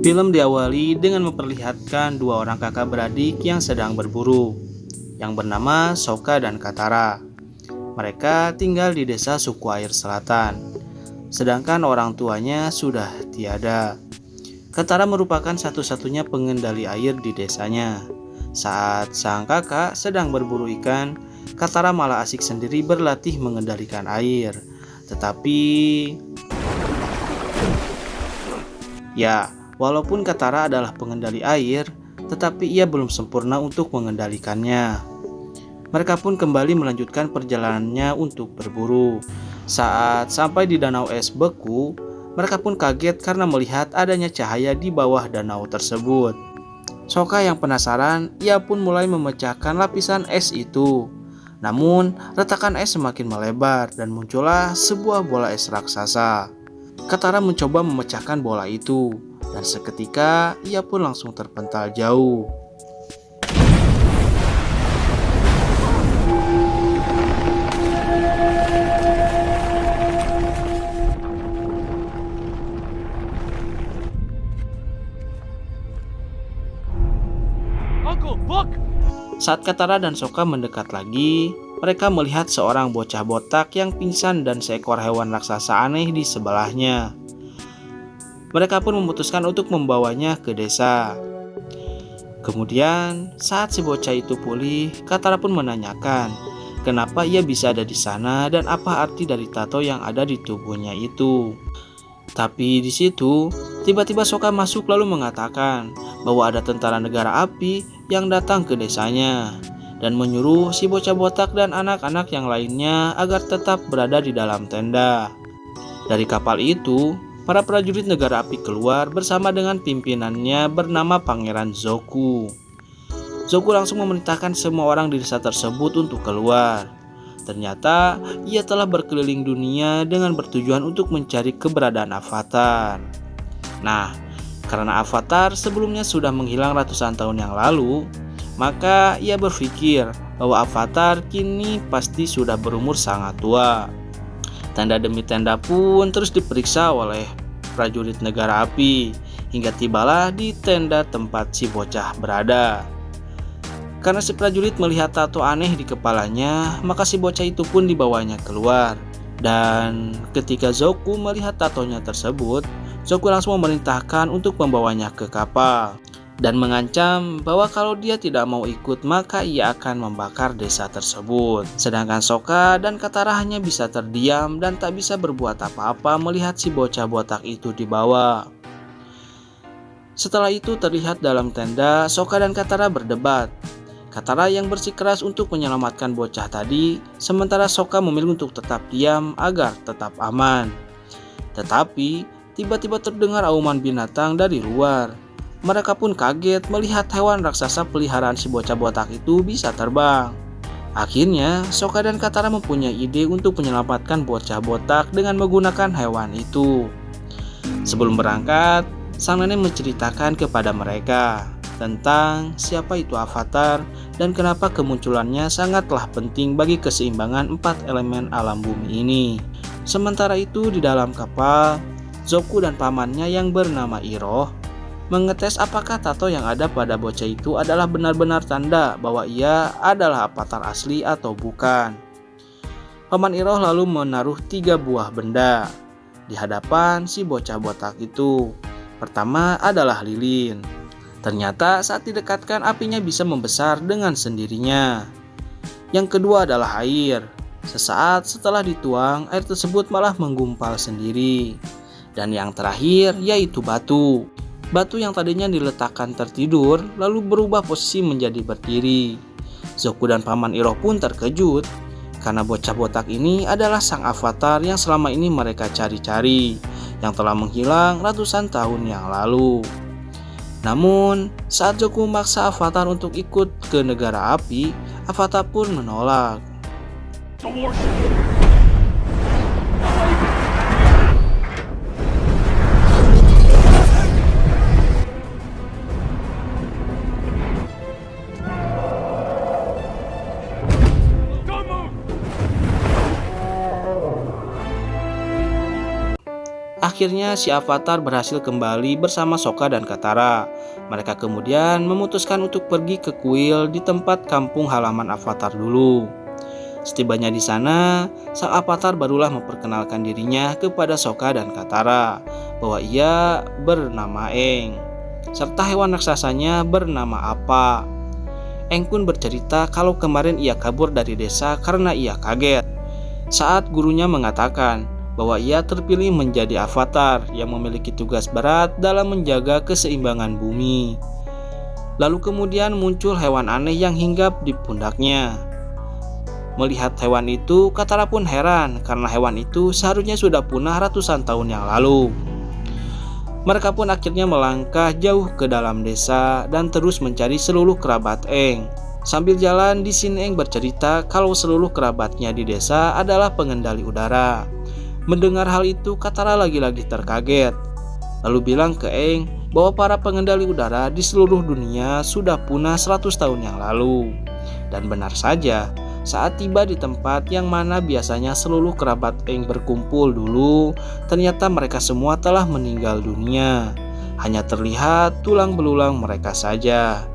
Film diawali dengan memperlihatkan dua orang kakak beradik yang sedang berburu, yang bernama Sokka dan Katara. Mereka tinggal di desa suku air selatan, sedangkan orang tuanya sudah tiada. Katara merupakan satu-satunya pengendali air di desanya. Saat sang kakak sedang berburu ikan, Katara malah asik sendiri berlatih mengendalikan air. Tetapi ya, walaupun Katara adalah pengendali air, tetapi ia belum sempurna untuk mengendalikannya. Mereka pun kembali melanjutkan perjalanannya untuk berburu. Saat sampai di danau es beku, mereka pun kaget karena melihat adanya cahaya di bawah danau tersebut. Sokka yang penasaran, ia pun mulai memecahkan lapisan es itu. Namun, retakan es semakin melebar dan muncullah sebuah bola es raksasa. Katara mencoba memecahkan bola itu, dan seketika ia pun langsung terpental jauh. Uncle, look! Saat Katara dan Sokka mendekat lagi, mereka melihat seorang bocah botak yang pingsan dan seekor hewan raksasa aneh di sebelahnya. Mereka pun memutuskan untuk membawanya ke desa. Kemudian, saat si bocah itu pulih, Katara pun menanyakan kenapa ia bisa ada di sana dan apa arti dari tato yang ada di tubuhnya itu. Tapi di situ, tiba-tiba Sokka masuk lalu mengatakan bahwa ada tentara negara api yang datang ke desanya dan menyuruh si bocah botak dan anak-anak yang lainnya agar tetap berada di dalam tenda. Dari kapal itu, para prajurit negara api keluar bersama dengan pimpinannya bernama Pangeran Zoku. Zoku langsung memerintahkan semua orang di desa tersebut untuk keluar. Ternyata ia telah berkeliling dunia dengan bertujuan untuk mencari keberadaan Avatar. Nah, karena Avatar sebelumnya sudah menghilang ratusan tahun yang lalu, maka ia berpikir bahwa Avatar kini pasti sudah berumur sangat tua. Tenda demi tenda pun terus diperiksa oleh prajurit negara api, hingga tibalah di tenda tempat si bocah berada. Karena si prajurit melihat tato aneh di kepalanya, maka si bocah itu pun dibawanya keluar. Dan ketika Zoku melihat tatonya tersebut, Zoku langsung memerintahkan untuk membawanya ke kapal dan mengancam bahwa kalau dia tidak mau ikut maka ia akan membakar desa tersebut. Sedangkan Sokka dan Katara hanya bisa terdiam dan tak bisa berbuat apa-apa melihat si bocah botak itu dibawa. Setelah itu terlihat dalam tenda Sokka dan Katara berdebat. Katara yang bersikeras untuk menyelamatkan bocah tadi, sementara Sokka memilih untuk tetap diam agar tetap aman. Tetapi tiba-tiba terdengar auman binatang dari luar. Mereka pun kaget melihat hewan raksasa peliharaan si bocah botak itu bisa terbang. Akhirnya, Sokka dan Katara mempunyai ide untuk menyelamatkan bocah botak dengan menggunakan hewan itu. Sebelum berangkat, sang nenek menceritakan kepada mereka tentang siapa itu Avatar dan kenapa kemunculannya sangatlah penting bagi keseimbangan 4 elemen alam bumi ini. Sementara itu di dalam kapal, Zoku dan pamannya yang bernama Iroh mengetes apakah tato yang ada pada bocah itu adalah benar-benar tanda bahwa ia adalah Avatar asli atau bukan. Paman Iroh lalu menaruh 3 buah benda di hadapan si bocah botak itu. Pertama adalah lilin. Ternyata saat didekatkan apinya bisa membesar dengan sendirinya. Yang kedua adalah air. Sesaat setelah dituang, air tersebut malah menggumpal sendiri. Dan yang terakhir yaitu batu. Batu yang tadinya diletakkan tertidur lalu berubah posisi menjadi berdiri. Zoku dan paman Iroh pun terkejut karena bocah botak ini adalah sang Avatar yang selama ini mereka cari-cari, yang telah menghilang ratusan tahun yang lalu. Namun saat Zoku memaksa Avatar untuk ikut ke negara api, Avatar pun menolak. Akhirnya si Avatar berhasil kembali bersama Sokka dan Katara. Mereka kemudian memutuskan untuk pergi ke kuil di tempat kampung halaman Avatar dulu. Setibanya di sana, sang Avatar barulah memperkenalkan dirinya kepada Sokka dan Katara bahwa ia bernama Aang, serta hewan raksasanya bernama Appa. Aang pun bercerita kalau kemarin ia kabur dari desa karena ia kaget saat gurunya mengatakan bahwa ia terpilih menjadi Avatar yang memiliki tugas berat dalam menjaga keseimbangan bumi. Lalu kemudian muncul hewan aneh yang hinggap di pundaknya. Melihat hewan itu, Katara pun heran karena hewan itu seharusnya sudah punah ratusan tahun yang lalu. Mereka pun akhirnya melangkah jauh ke dalam desa dan terus mencari seluruh kerabat Aang. Sambil jalan, di sini Aang bercerita kalau seluruh kerabatnya di desa adalah pengendali udara. Mendengar hal itu, Katara lagi-lagi terkaget. Lalu bilang ke Aang bahwa para pengendali udara di seluruh dunia sudah punah 100 tahun yang lalu. Dan benar saja, saat tiba di tempat yang mana biasanya seluruh kerabat Aang berkumpul dulu, ternyata mereka semua telah meninggal dunia. Hanya terlihat tulang belulang mereka saja.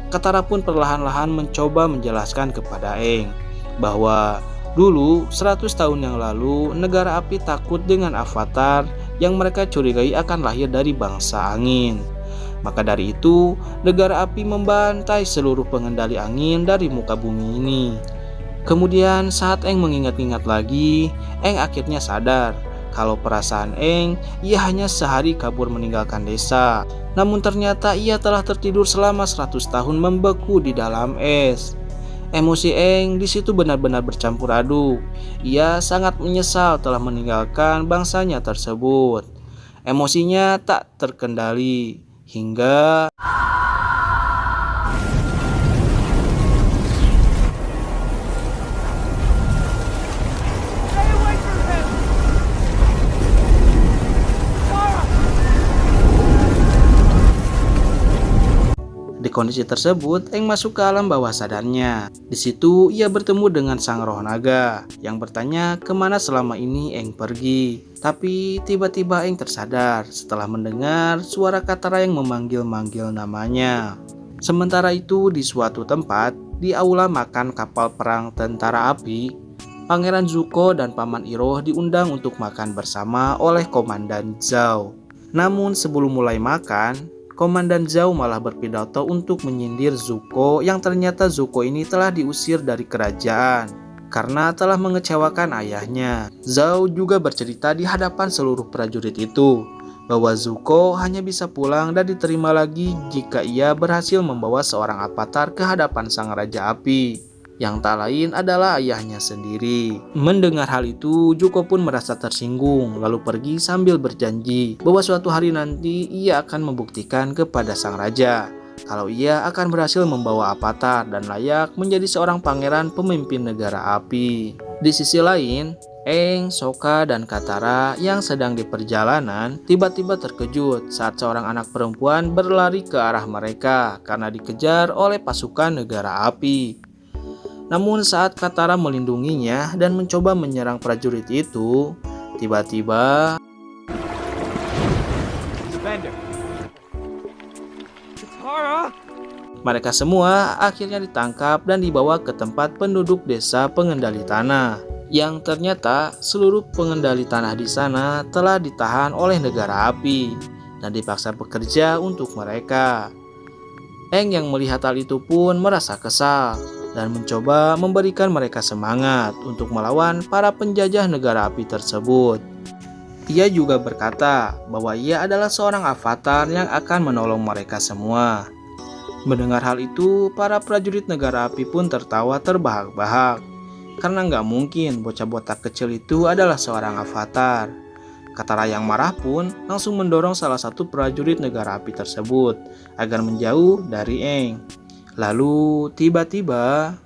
Katara pun perlahan-lahan mencoba menjelaskan kepada Aang bahwa dulu 100 tahun yang lalu negara api takut dengan Avatar yang mereka curigai akan lahir dari bangsa angin. Maka dari itu, negara api membantai seluruh pengendali angin dari muka bumi ini. Kemudian saat Aang mengingat-ingat lagi, Aang akhirnya sadar kalau perasaan Aang ia hanya sehari kabur meninggalkan desa. Namun ternyata ia telah tertidur selama 100 tahun membeku di dalam es. Emosi Aang di situ benar-benar bercampur aduk. Ia sangat menyesal telah meninggalkan bangsanya tersebut. Emosinya tak terkendali hingga di kondisi tersebut, Aang masuk ke alam bawah sadarnya. Di situ ia bertemu dengan sang roh naga yang bertanya kemana selama ini Aang pergi. Tapi tiba-tiba Aang tersadar setelah mendengar suara Katara yang memanggil-manggil namanya. Sementara itu di suatu tempat, di aula makan kapal perang tentara api, Pangeran Zuko dan Paman Iroh diundang untuk makan bersama oleh Komandan Zhao. Namun sebelum mulai makan, Komandan Zhao malah berpidato untuk menyindir Zuko yang ternyata Zuko ini telah diusir dari kerajaan karena telah mengecewakan ayahnya. Zhao juga bercerita di hadapan seluruh prajurit itu bahwa Zuko hanya bisa pulang dan diterima lagi jika ia berhasil membawa seorang Avatar ke hadapan sang Raja Api yang tak lain adalah ayahnya sendiri. Mendengar hal itu, Zuko pun merasa tersinggung lalu pergi sambil berjanji bahwa suatu hari nanti ia akan membuktikan kepada sang raja kalau ia akan berhasil membawa Avatar dan layak menjadi seorang pangeran pemimpin negara api. Di sisi lain, Aang, Sokka, dan Katara yang sedang di perjalanan tiba-tiba terkejut saat seorang anak perempuan berlari ke arah mereka karena dikejar oleh pasukan negara api. Namun saat Katara melindunginya dan mencoba menyerang prajurit itu, tiba-tiba mereka semua akhirnya ditangkap dan dibawa ke tempat penduduk desa pengendali tanah. Yang ternyata seluruh pengendali tanah di sana telah ditahan oleh negara api dan dipaksa bekerja untuk mereka. Aang yang melihat hal itu pun merasa kesal dan mencoba memberikan mereka semangat untuk melawan para penjajah negara api tersebut. Ia juga berkata bahwa ia adalah seorang Avatar yang akan menolong mereka semua. Mendengar hal itu, para prajurit negara api pun tertawa terbahak-bahak karena nggak mungkin bocah botak kecil itu adalah seorang Avatar. Katara yang marah pun langsung mendorong salah satu prajurit negara api tersebut agar menjauh dari Aang. Lalu tiba-tiba